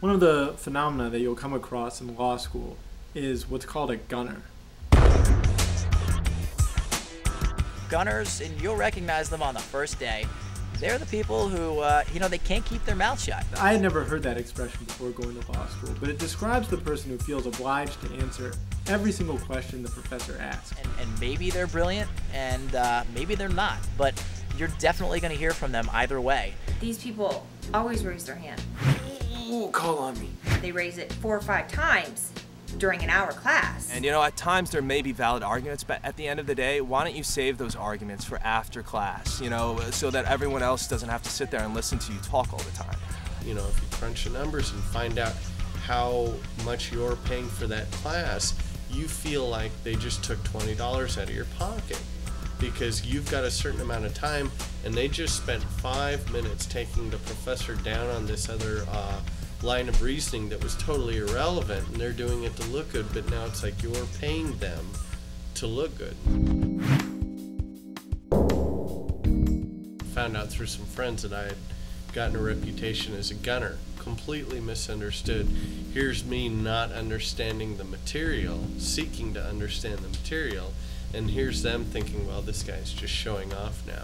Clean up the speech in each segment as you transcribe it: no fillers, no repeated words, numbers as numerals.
One of the phenomena that you'll come across in law school is what's called a gunner. Gunners, and you'll recognize them on the first day. They're the people who, they can't keep their mouth shut. I had never heard that expression before going to law school, but it describes the person who feels obliged to answer every single question the professor asks. And maybe they're brilliant, and maybe they're not, but you're definitely going to hear from them either way. These people always raise their hand. Ooh, call on me. They raise it 4 or 5 times during an hour class. And at times there may be valid arguments, but at the end of the day, why don't you save those arguments for after class, so that everyone else doesn't have to sit there and listen to you talk all the time. If you crunch the numbers and find out how much you're paying for that class, you feel like they just took $20 out of your pocket because you've got a certain amount of time and they just spent 5 minutes taking the professor down on this other line of reasoning that was totally irrelevant, and they're doing it to look good, but now it's like you're paying them to look good. Found out through some friends that I had gotten a reputation as a gunner. Completely misunderstood. Here's me not understanding the material, seeking to understand the material, and here's them thinking, well, this guy's just showing off now.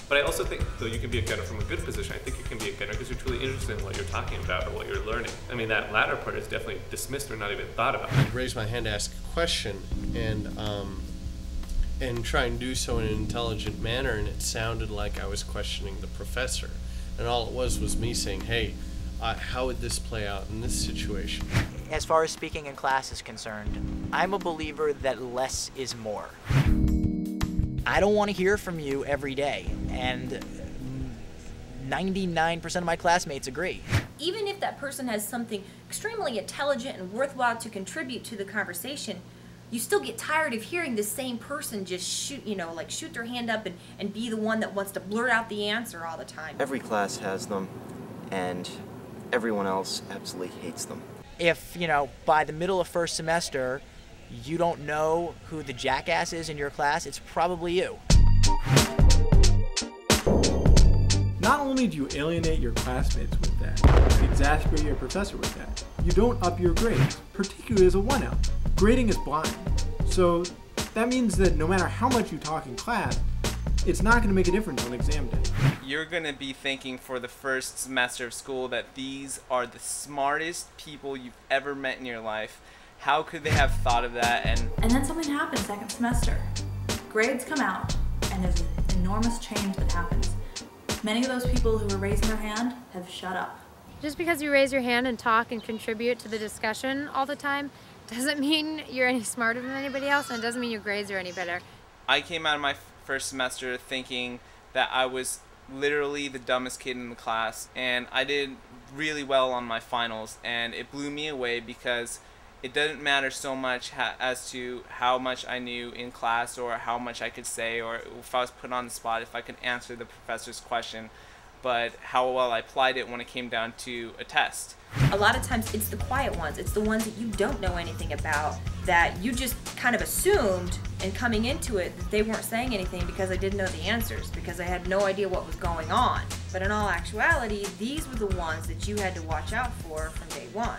But I also think, though you can be a gunner from a good position, I think you can be a gunner because you're truly interested in what you're talking about or what you're learning. I mean, that latter part is definitely dismissed or not even thought about. I'd raise my hand to ask a question and try and do so in an intelligent manner, and it sounded like I was questioning the professor. And all it was me saying, hey, how would this play out in this situation? As far as speaking in class is concerned, I'm a believer that less is more. I don't want to hear from you every day, and 99% of my classmates agree. Even if that person has something extremely intelligent and worthwhile to contribute to the conversation, you still get tired of hearing the same person just shoot their hand up and be the one that wants to blurt out the answer all the time. Every class has them, and everyone else absolutely hates them. If, by the middle of first semester, you don't know who the jackass is in your class, it's probably you. Not only do you alienate your classmates with that, and exasperate your professor with that, you don't up your grades, particularly as a 1L. Grading is blind. So that means that no matter how much you talk in class, it's not going to make a difference on exam day. You're going to be thinking for the first semester of school that these are the smartest people you've ever met in your life. How could they have thought of that? And then something happens second semester. Grades come out, and there's an enormous change that happens. Many of those people who were raising their hand have shut up. Just because you raise your hand and talk and contribute to the discussion all the time doesn't mean you're any smarter than anybody else, and it doesn't mean your grades are any better. I came out of my first semester thinking that I was literally the dumbest kid in the class, and I did really well on my finals, and it blew me away because it doesn't matter so much as to how much I knew in class or how much I could say or if I was put on the spot, if I could answer the professor's question, but how well I applied it when it came down to a test. A lot of times it's the quiet ones, it's the ones that you don't know anything about, that you just kind of assumed in coming into it that they weren't saying anything because they didn't know the answers, because they had no idea what was going on. But in all actuality, these were the ones that you had to watch out for from day one.